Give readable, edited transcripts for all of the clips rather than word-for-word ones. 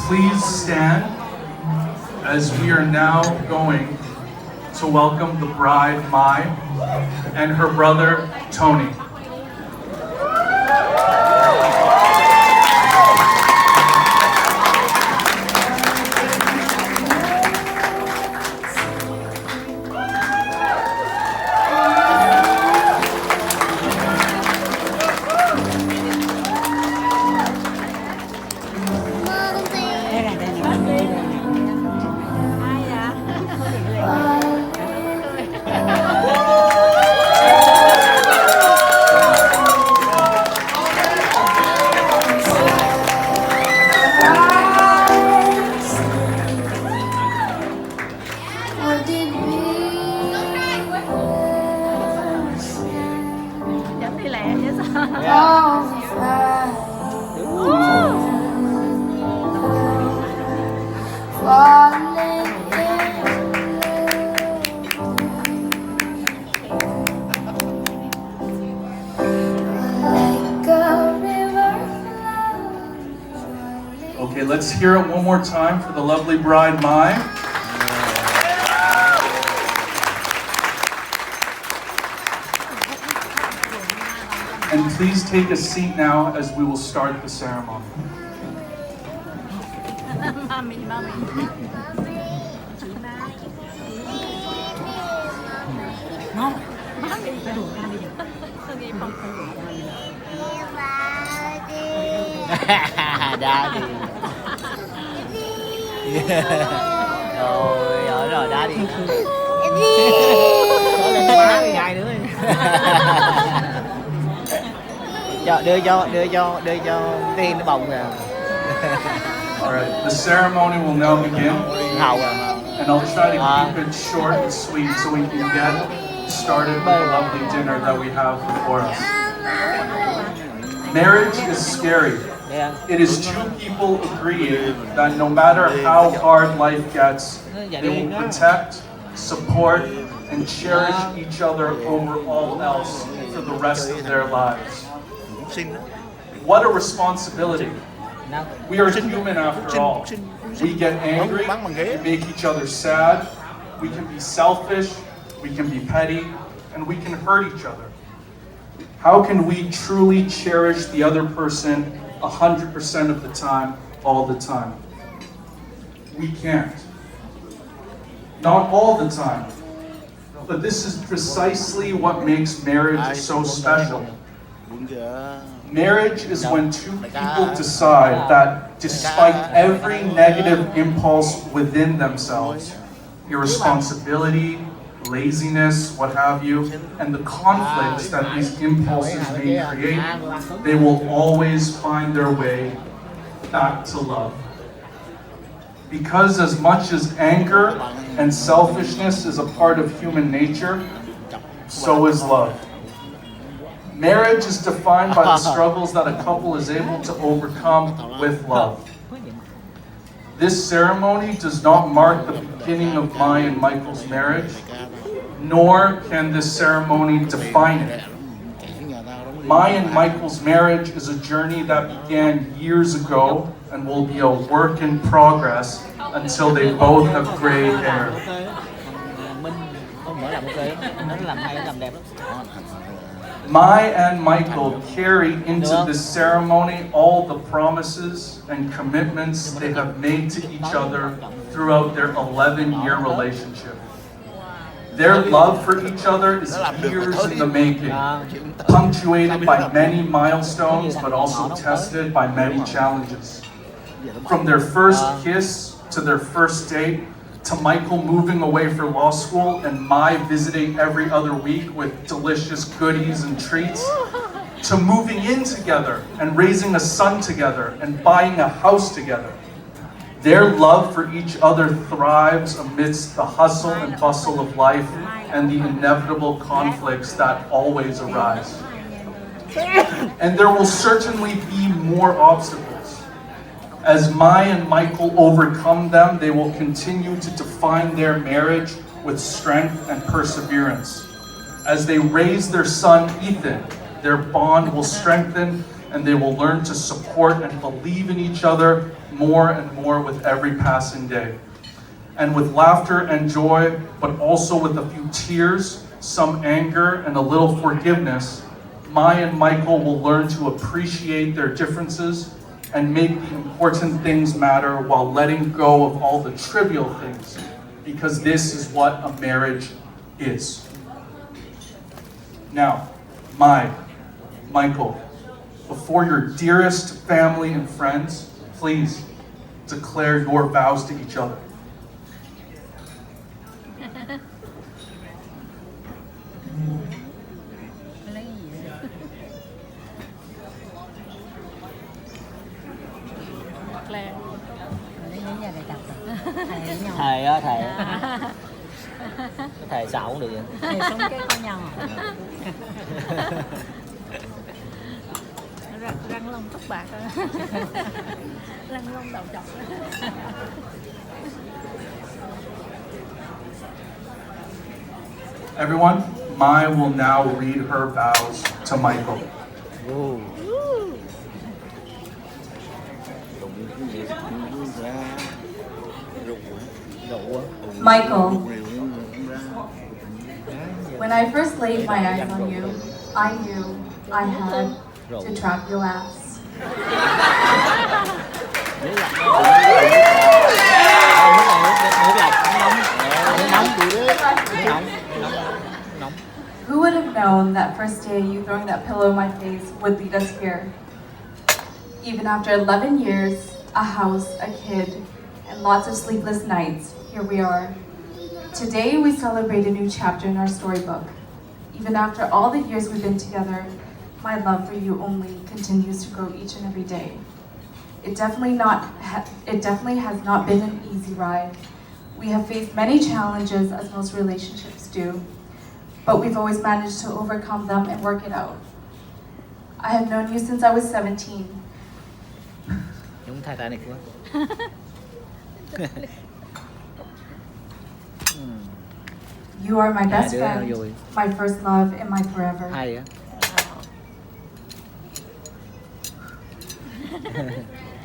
Please stand as we are now going to welcome the bride Mai and her brother Tony. Okay, let's hear it one more time for the lovely bride, Mai. And please take a seat now as we will start the ceremony. Daddy. Rồi, giỏi rồi, Daddy. Có lên quá ngày nữa. Đưa cho tiên nó bồng kìa. Alright, the ceremony will now begin. And I'll try to keep it short and sweet so we can get started with the lovely dinner that we have before us. Marriage is scary. It is two people agreeing that no matter how hard life gets, they will protect, support, and cherish each other over all else for the rest of their lives. What a responsibility. We are human after all. We get angry, we make each other sad, we can be selfish, we can be petty, and we can hurt each other. How can we truly cherish the other person 100% of the time, all the time? We can't. Not all the time. But this is precisely what makes marriage so special. Marriage is when two people decide that despite every negative impulse within themselves, irresponsibility, laziness, what have you, and the conflicts that these impulses may create, they will always find their way back to love. Because as much as anger and selfishness is a part of human nature, so is love. Marriage is defined by the struggles that a couple is able to overcome with love. This ceremony does not mark the beginning of Mai and Michael's marriage, nor can this ceremony define it. Mai and Michael's marriage is a journey that began years ago and will be a work in progress until they both have gray hair. Mai and Michael carry into this ceremony all the promises and commitments they have made to each other throughout their 11-year relationship. Their love for each other is years in the making, punctuated by many milestones, but also tested by many challenges. From their first kiss to their first date, to Michael moving away for law school and Mai visiting every other week with delicious goodies and treats, to moving in together and raising a son together and buying a house together. Their love for each other thrives amidst the hustle and bustle of life and the inevitable conflicts that always arise. And there will certainly be more obstacles. As Mai and Michael overcome them, they will continue to define their marriage with strength and perseverance. As they raise their son, Ethan, their bond will strengthen and they will learn to support and believe in each other more and more with every passing day. And with laughter and joy, but also with a few tears, some anger, and a little forgiveness, Mai and Michael will learn to appreciate their differences and make the important things matter while letting go of all the trivial things, because this is what a marriage is. Now, Mai, Michael, before your dearest family and friends, please declare your vows to each other. Claire. Thề á, thề. Thề xạo cũng được vậy. Thề sống cái con nhau. Răng lông tóc bạc. Răng lông đầu chọc. Everyone, Mai will now read her vows to Michael. Ooh. Michael, when I first laid my eyes on you, I knew I had to trap your ass. Who would have known that first day you throwing that pillow in my face would lead us here? Even after 11 years, a house, a kid, and lots of sleepless nights, here we are. Today we celebrate a new chapter in our storybook. Even after all the years we've been together, my love for you only continues to grow each and every day. It definitely has not been an easy ride. We have faced many challenges, as most relationships do, but we've always managed to overcome them and work it out. I have known you since I was 17. Giống Titanic quá. You are my best đứa friend, vui. my first love, and my forever. Hay á.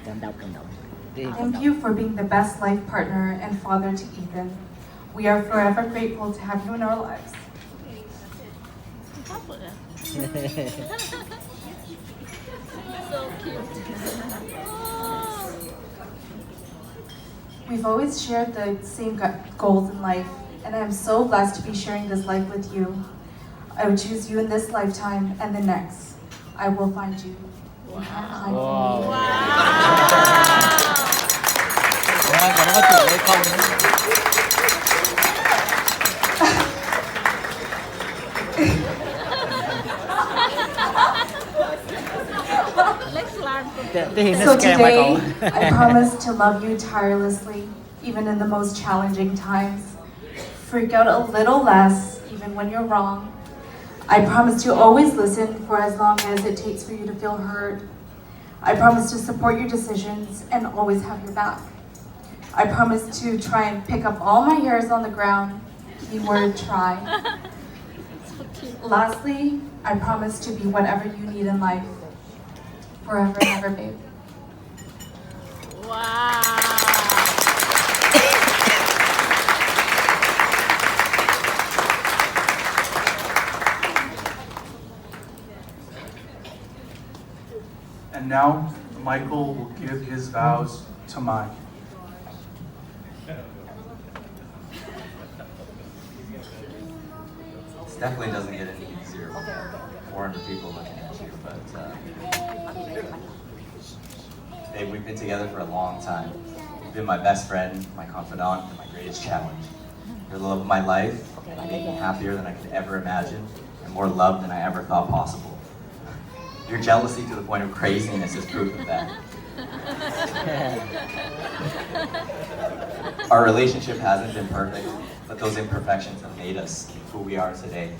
Cảm động, cảm động. Thank you for being the best life partner and father to Ethan. We are forever grateful to have you in our lives. So cute. We've always shared the same goals in life, and I am so blessed to be sharing this life with you. I would choose you in this lifetime and the next. I will find you. Wow. Còn nó có chuyện hay không nữa. So today, I promise to love you tirelessly, even in the most challenging times. Freak out a little less, even when you're wrong. I promise to always listen for as long as it takes for you to feel heard. I promise to support your decisions and always have your back. I promise to try and pick up all my hairs on the ground. Keyword try. Lastly, I promise to be whatever you need in life. Forever and ever, babe. Wow. And now, Michael will give his vows to Mai. This definitely doesn't get any easier with 400 people looking at you, but babe, we've been together for a long time. You've been my best friend, my confidant, and my greatest challenge. You're the love of my life, and you make me happier than I could ever imagine, and more loved than I ever thought possible. Your jealousy to the point of craziness is proof of that. Our relationship hasn't been perfect, but those imperfections have made us who we are today.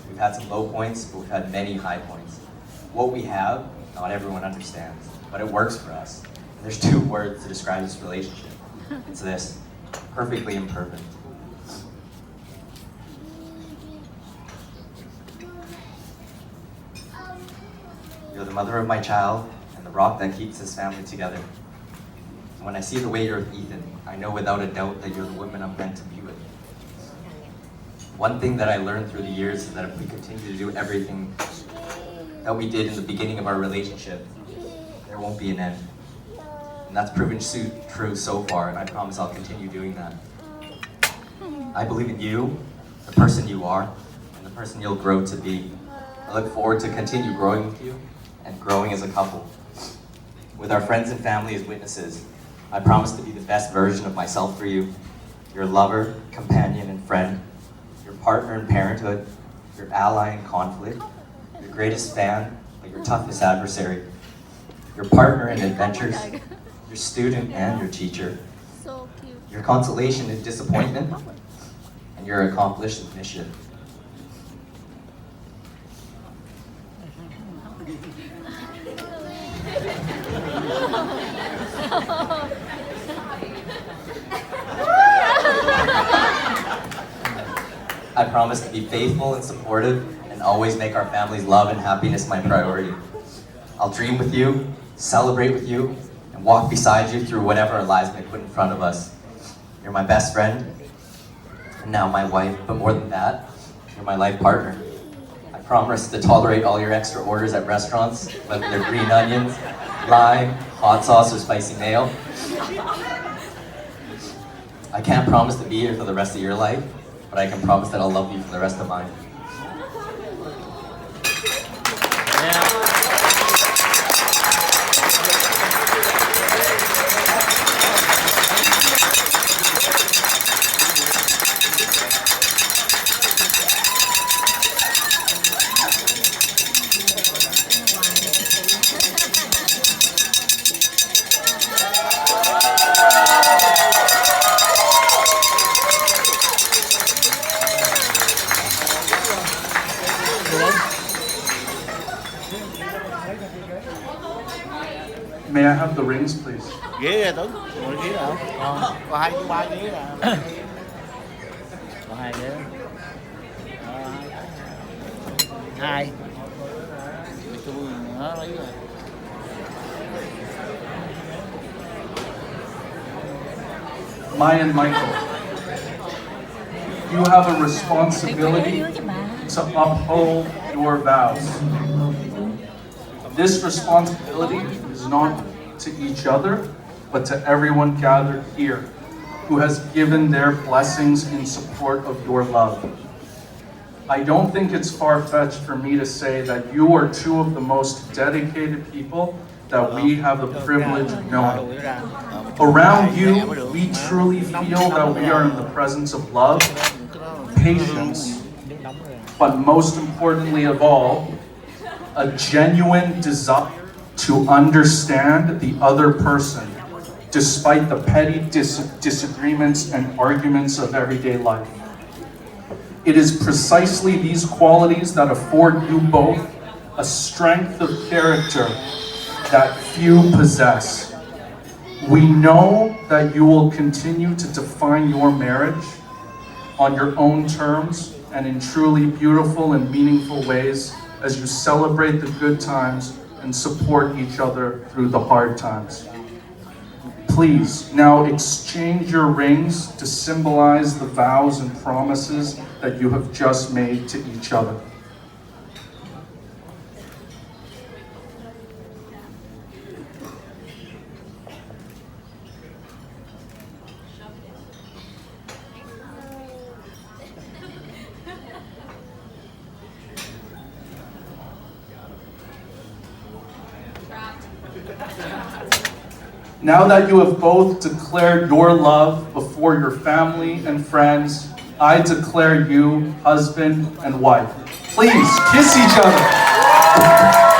We've had some low points, but we've had many high points. What we have, not everyone understands, but it works for us. And There's two words to describe this relationship. It's this: perfectly imperfect. You're the mother of my child and the rock that keeps this family together. And when I see the way you're with Ethan, I know without a doubt that you're the woman I'm meant to be with. One thing that I learned through the years is that if we continue to do everything that we did in the beginning of our relationship, there won't be an end. And that's proven true so far, and I promise I'll continue doing that. I believe in you, the person you are, and the person you'll grow to be. I look forward to continue growing with you and growing as a couple. With our friends and family as witnesses, I promise to be the best version of myself for you, your lover, companion, and friend, your partner in parenthood, your ally in conflict, your greatest fan, but your toughest adversary, your partner in adventures, your student and your teacher, So cute. your consolation in disappointment, and your accomplished mission. I promise to be faithful and supportive and always make our family's love and happiness my priority. I'll dream with you, celebrate with you, and walk beside you through whatever our lives may put in front of us. You're my best friend, and now my wife, but more than that, you're my life partner. I promise to tolerate all your extra orders at restaurants, whether they're green onions, lime, hot sauce, or spicy mayo. I can't promise to be here for the rest of your life, but I can promise that I'll love you for the rest of mine. May I have the rings, please? Ghế kìa Tuấn, ngồi ghế nào? Có hai ba ghế là Có hai ghế. Hai. tôi nó lấy rồi. Mai and Michael, you have a responsibility to uphold your vows. This responsibility is not to each other, but to everyone gathered here who has given their blessings in support of your love. I don't think it's far-fetched for me to say that you are two of the most dedicated people that we have the privilege of knowing. Around you, we truly feel that we are in the presence of love, patience, but most importantly of all, a genuine desire to understand the other person, despite the petty disagreements and arguments of everyday life. It is precisely these qualities that afford you both a strength of character that few possess. We know that you will continue to define your marriage on your own terms and in truly beautiful and meaningful ways as you celebrate the good times and support each other through the hard times. Please now exchange your rings to symbolize the vows and promises that you have just made to each other. Now that you have both declared your love before your family and friends, I declare you husband and wife. Please kiss each other.